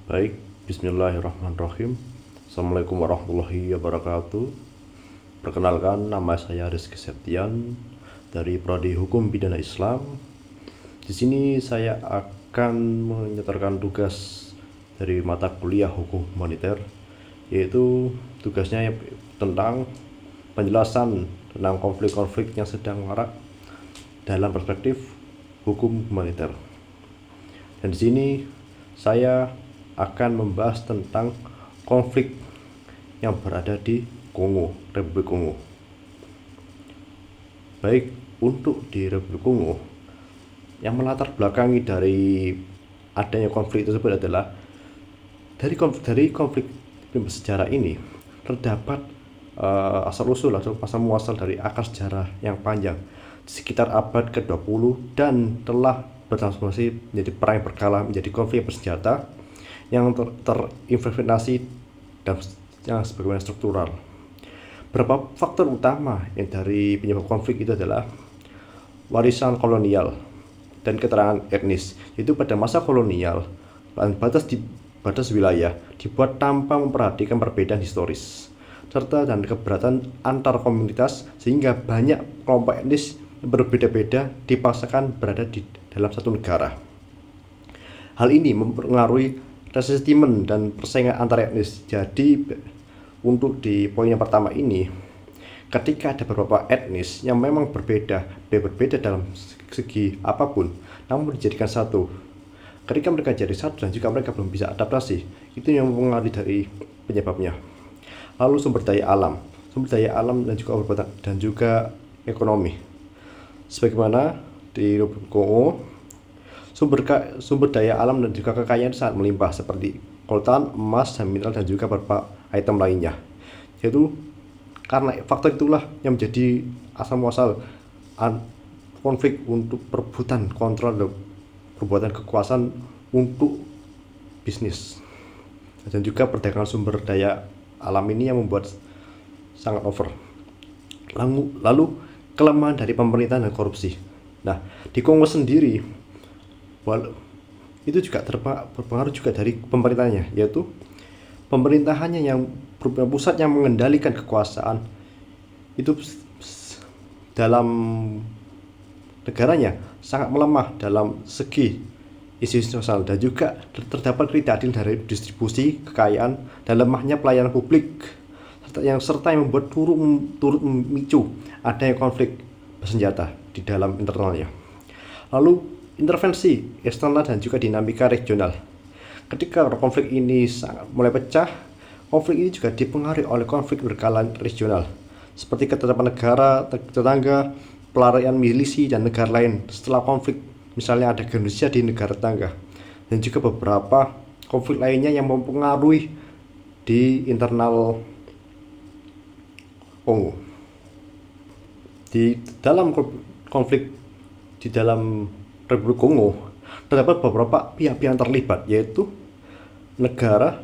Baik, bismillahirrahmanirrahim. Assalamualaikum warahmatullahi wabarakatuh. Perkenalkan, nama saya Rizky Septian dari Prodi Hukum Pidana Islam. Di sini saya akan menyetorkan tugas dari mata kuliah Hukum Humanitar, yaitu tugasnya tentang penjelasan tentang konflik-konflik yang sedang marak dalam perspektif hukum humanitar. Dan di sini saya akan membahas tentang konflik yang berada di Kongo, Republik Kongo. Baik, untuk di Republik Kongo, yang melatar belakangi dari adanya konflik tersebut adalah dari konflik sejarah ini terdapat asal-usul atau asal muasal dari akar sejarah yang panjang sekitar abad ke-20 dan telah bertransformasi menjadi perang yang berkala, menjadi konflik bersenjata yang terinfiltrasi dan yang sebagaimana struktural. Beberapa faktor utama yang dari penyebab konflik itu adalah warisan kolonial dan keterangan etnis, yaitu pada masa kolonial batas wilayah dibuat tanpa memperhatikan perbedaan historis serta dan keberatan antar komunitas, sehingga banyak kelompok etnis yang berbeda-beda dipaksakan berada di dalam satu negara. Hal ini mempengaruhi resentimen dan persaingan antar etnis. Jadi untuk di poin yang pertama ini, ketika ada beberapa etnis yang memang berbeda dalam segi apapun, namun dijadikan satu, ketika mereka jadi satu dan juga mereka belum bisa adaptasi, itu yang mempengaruhi dari penyebabnya. Lalu sumber daya alam dan juga ekonomi. Sebagaimana di Kongo, sumber daya alam dan juga kekayaan sangat melimpah seperti coltan, emas, dan mineral, dan juga beberapa item lainnya. Yaitu karena faktor itulah yang menjadi asal muasal konflik untuk perebutan kontrol dan perbuatan kekuasaan untuk bisnis, dan juga perdagangan sumber daya alam ini yang membuat sangat over. Lalu kelemahan dari pemerintahan dan korupsi. Nah, di Kongo sendiri itu juga berpengaruh juga dari pemerintahnya, yaitu pemerintahannya yang pusat yang mengendalikan kekuasaan itu dalam negaranya sangat melemah dalam segi isu sosial, dan juga terdapat ketidakadilan dari distribusi kekayaan dan lemahnya pelayanan publik serta yang membuat turut memicu adanya konflik bersenjata di dalam internalnya. Lalu intervensi eksternal dan juga dinamika regional. Ketika konflik ini mulai pecah, konflik ini juga dipengaruhi oleh konflik berskala regional, seperti ketetapan negara tetangga, pelarian milisi dan negara lain setelah konflik. Misalnya ada genocida di negara tetangga, dan juga beberapa konflik lainnya yang mempengaruhi di internal Kongo. Di dalam konflik di dalam Republik Kongo terdapat beberapa pihak-pihak yang terlibat, yaitu negara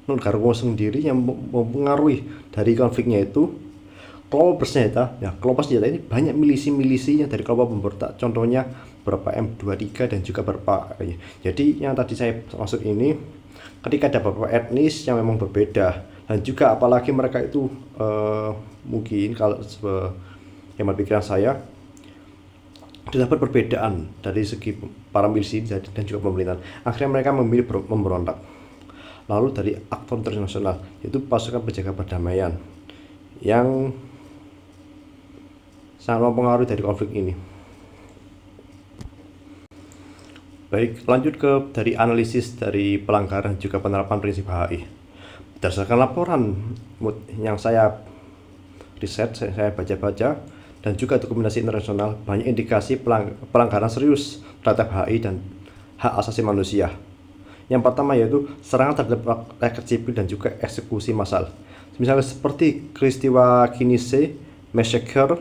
Kongo sendiri yang mempengaruhi dari konfliknya, itu kelompok bersenjata. Ya, kelompok senjata ini banyak milisi-milisi yang dari kelompok pemberontak, contohnya beberapa M23 dan juga beberapa. Jadi yang tadi saya maksud ini, ketika ada beberapa etnis yang memang berbeda, dan juga apalagi mereka itu mungkin kalau hemat pikiran saya terdapat perbedaan dari segi para milisi dan juga pemerintahan, akhirnya mereka memilih memberontak. Lalu dari aktor internasional, yaitu pasukan penjaga perdamaian yang sangat mempengaruhi dari konflik ini. Baik, lanjut dari analisis dari pelanggaran juga penerapan prinsip HI. Berdasarkan laporan yang saya riset, saya baca-baca, dan juga dokumentasi internasional, banyak indikasi pelanggaran serius terhadap HI dan hak asasi manusia. Yang pertama yaitu serangan terhadap rakyat sipil dan juga eksekusi massal. Misalnya seperti peristiwa Kinshasa Massacre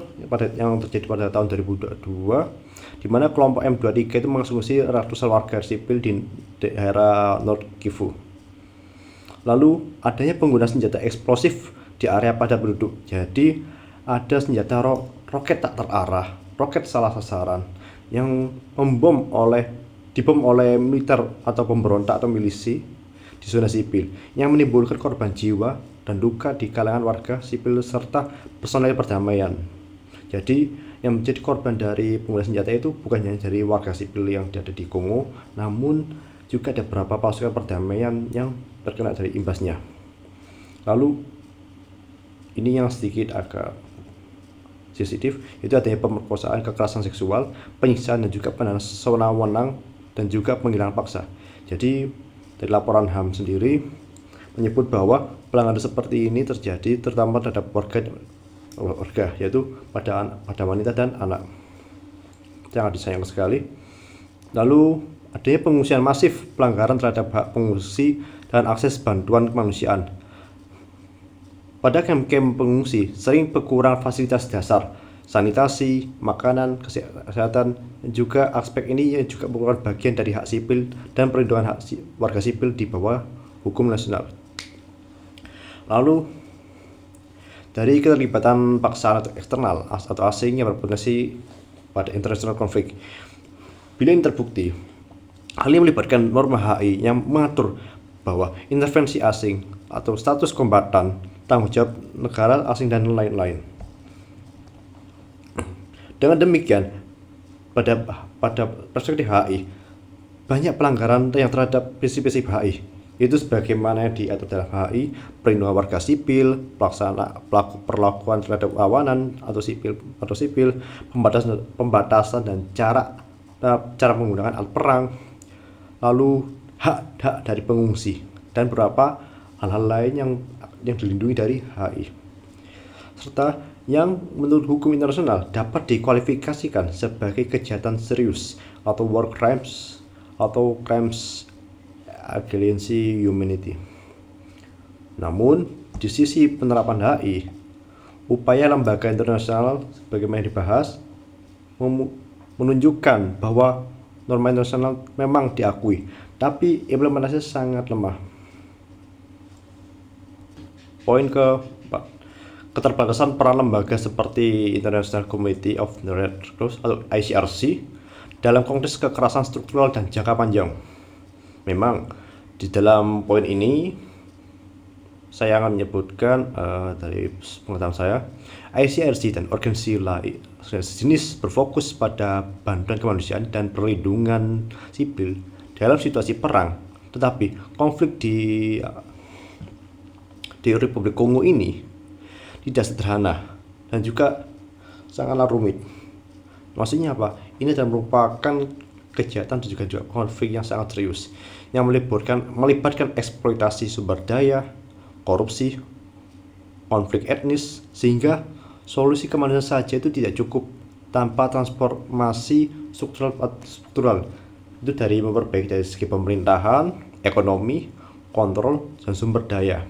yang terjadi pada tahun 2022, di mana kelompok M23 itu mengeksekusi ratusan warga sipil di daerah North Kivu. Lalu adanya penggunaan senjata eksplosif di area padat penduduk. Jadi ada senjata roket tak terarah, roket salah sasaran yang membom oleh dibom oleh militer atau pemberontak atau milisi di zona sipil yang menimbulkan korban jiwa dan luka di kalangan warga sipil serta personel perdamaian. Jadi yang menjadi korban dari penggunaan senjata itu bukan hanya dari warga sipil yang ada di Kongo, namun juga ada beberapa pasukan perdamaian yang terkena dari imbasnya. Lalu ini yang sedikit agak sensitif, itu adanya pemerkosaan, kekerasan seksual, penyiksaan dan juga penahanan sewenang-wenang dan juga penghilangan paksa. Jadi dari laporan HAM sendiri menyebut bahwa pelanggaran seperti ini terjadi terutama terhadap warga, yaitu pada wanita dan anak. Sangat disayangkan sekali. Lalu adanya pengungsian masif, pelanggaran terhadap hak pengungsi dan akses bantuan kemanusiaan. Pada kamp-kamp pengungsi sering berkurang fasilitas dasar, sanitasi, makanan, kesehatan, dan juga aspek ini juga merupakan bagian dari hak sipil dan perlindungan hak warga sipil di bawah hukum nasional. Lalu dari keterlibatan paksaan atau eksternal atau asing yang berpotensi pada international konflik, bila ini terbukti, hal ini melibatkan norma HI yang mengatur bahwa intervensi asing atau status kombatan, tanggung jawab negara asing dan lain-lain. Dengan demikian, pada perspektif HI, banyak pelanggaran yang terhadap prinsip-prinsip HI, itu sebagaimana yang diatur dalam HI, perlindungan warga sipil, perlakuan terhadap awanan atau sipil, pembatasan dan cara menggunakan alat perang, lalu hak dari pengungsi dan beberapa hal-hal lain yang dilindungi dari HI, serta yang menurut hukum internasional dapat dikualifikasikan sebagai kejahatan serius atau war crimes atau crimes against humanity. Namun di sisi penerapan HI, upaya lembaga internasional sebagaimana dibahas menunjukkan bahwa norma internasional memang diakui, tapi implementasinya sangat lemah. Poin keempat, keterbatasan peran lembaga seperti International Committee of the Red Cross atau ICRC dalam konteks kekerasan struktural dan jangka panjang. Memang di dalam poin ini saya akan menyebutkan dari pengetahuan saya, ICRC dan organisasi lain jenis berfokus pada bantuan kemanusiaan dan perlindungan sipil dalam situasi perang. Tetapi konflik di Republik Kongo ini tidak sederhana dan juga sangatlah rumit. Maksudnya apa? Ini adalah merupakan kejahatan dan juga konflik yang sangat serius yang melibatkan eksploitasi sumber daya, korupsi, konflik etnis, sehingga solusi kemanusiaan saja itu tidak cukup tanpa transformasi struktural. Itu dari memperbaiki dari segi pemerintahan, ekonomi, kontrol, dan sumber daya.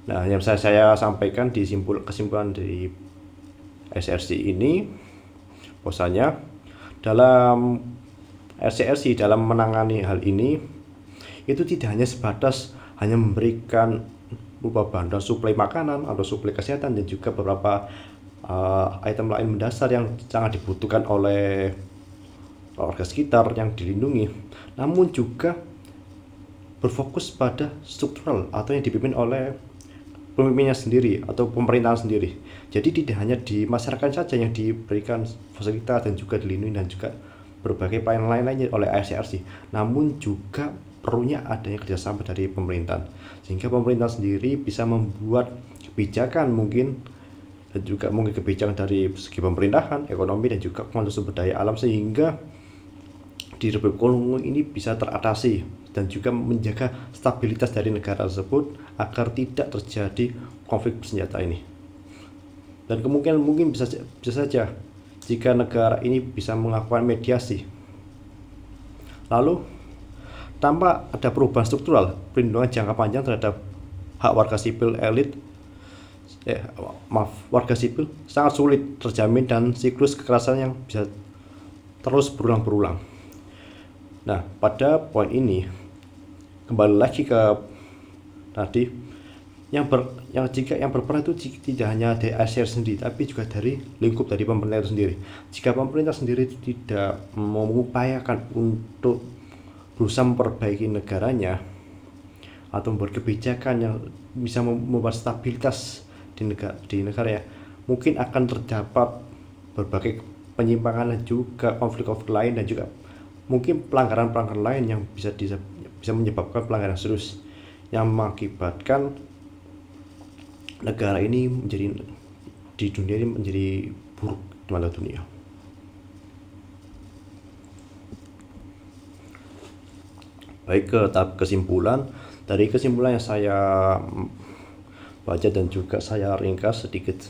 Nah, yang saya sampaikan di kesimpulan dari SRC ini, bahwasanya dalam SRC dalam menangani hal ini itu tidak hanya sebatas hanya memberikan berupa bantuan suplai makanan atau suplai kesehatan dan juga beberapa item lain mendasar yang sangat dibutuhkan oleh warga sekitar yang dilindungi, namun juga berfokus pada struktural atau yang dipimpin oleh pemimpinnya sendiri atau pemerintahan sendiri. Jadi tidak hanya di masyarakat saja yang diberikan fasilitas dan juga dilindungi dan juga berbagai pelayanan lain-lainnya oleh ICRC, namun juga perlunya adanya kerjasama dari pemerintahan, sehingga pemerintah sendiri bisa membuat kebijakan mungkin dan juga mungkin kebijakan dari segi pemerintahan, ekonomi dan juga pengelolaan sumber daya alam, sehingga di Republik Kongo ini bisa teratasi dan juga menjaga stabilitas dari negara tersebut agar tidak terjadi konflik bersenjata ini. Dan kemungkinan mungkin bisa saja jika negara ini bisa melakukan mediasi. Lalu tanpa ada perubahan struktural, perlindungan jangka panjang terhadap hak warga sipil warga sipil sangat sulit terjamin dan siklus kekerasan yang bisa terus berulang-ulang. Nah, pada poin ini kembali lagi ke tadi Jika yang berperan itu tidak hanya dari ASEAN sendiri, tapi juga dari lingkup dari pemerintah itu sendiri. Jika pemerintah sendiri tidak mengupayakan untuk berusaha memperbaiki negaranya atau membuat kebijakan yang bisa membuat stabilitas di negara ya, mungkin akan terdapat berbagai penyimpangan dan juga konflik-konflik lain, dan juga mungkin pelanggaran-pelanggaran lain yang bisa menyebabkan pelanggaran serius yang mengakibatkan negara ini di dunia ini menjadi buruk di mata dunia. Baik, ke tahap kesimpulan. Dari kesimpulan yang saya baca dan juga saya ringkas sedikit,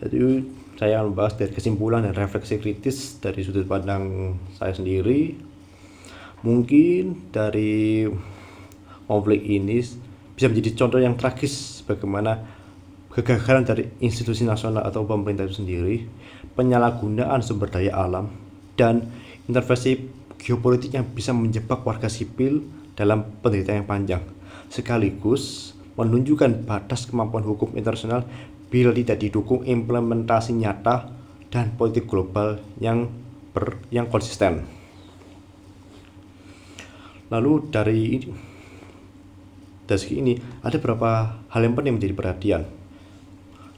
jadi saya akan membahas dari kesimpulan dan refleksi kritis dari sudut pandang saya sendiri. Mungkin dari konflik ini bisa menjadi contoh yang tragis bagaimana kegagalan dari institusi nasional atau pemerintah itu sendiri, penyalahgunaan sumber daya alam, dan intervensi geopolitik yang bisa menjebak warga sipil dalam penderitaan yang panjang, sekaligus menunjukkan batas kemampuan hukum internasional bila tidak didukung implementasi nyata dan politik global yang konsisten. Lalu dari segi ini ada beberapa hal yang penting menjadi perhatian.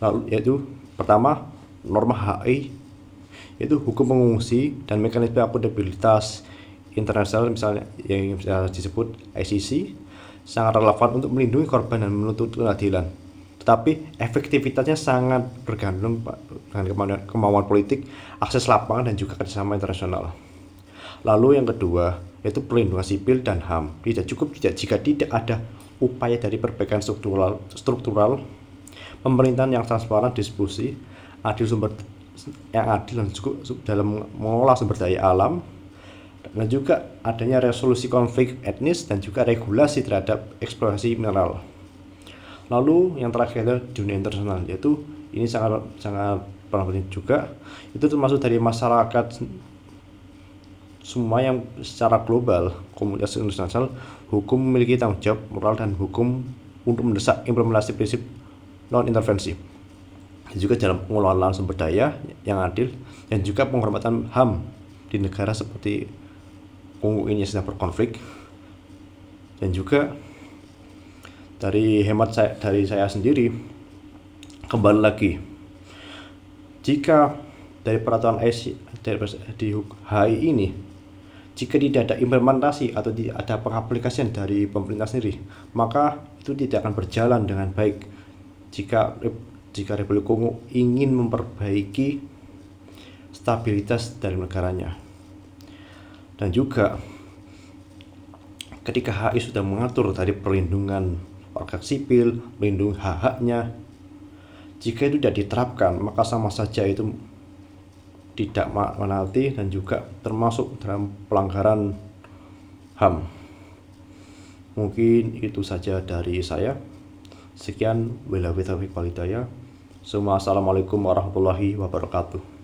Lalu yaitu pertama, norma HI, yaitu hukum pengungsi dan mekanisme akuntabilitas internasional, misalnya yang disebut ICC, sangat relevan untuk melindungi korban dan menuntut keadilan. Tetapi efektivitasnya sangat bergantung dengan kemauan politik, akses lapangan, dan juga kerjasama internasional. Lalu yang kedua, yaitu perlindungan sipil dan HAM. Tidak cukup jika tidak ada upaya dari perbaikan struktural, pemerintahan yang transparan, distribusi yang adil dan cukup dalam mengolah sumber daya alam, dan juga adanya resolusi konflik etnis dan juga regulasi terhadap eksplorasi mineral. Lalu yang terakhir adalah dunia internasional, yaitu ini sangat penting juga, itu termasuk dari masyarakat semua yang secara global, komunitas internasional, hukum memiliki tanggung jawab moral dan hukum untuk mendesak implementasi prinsip non-intervensi, dan juga dalam pengelolaan sumber daya yang adil, dan juga penghormatan HAM di negara seperti Kongo ini sedang berkonflik. Dan juga dari saya sendiri, kembali lagi, jika dari peraturan di HI ini, jika tidak ada implementasi atau tidak ada pengaplikasian dari pemerintah sendiri, maka itu tidak akan berjalan dengan baik. Jika Republik Kongo ingin memperbaiki stabilitas dari negaranya, dan juga ketika HI sudah mengatur dari perlindungan warga sipil, melindungi hak-haknya, jika itu tidak diterapkan, maka sama saja itu tidak menaati dan juga termasuk dalam pelanggaran HAM. Mungkin itu saja dari saya. Sekian, wabillahi taufiq wal hidayah. Assalamualaikum warahmatullahi wabarakatuh.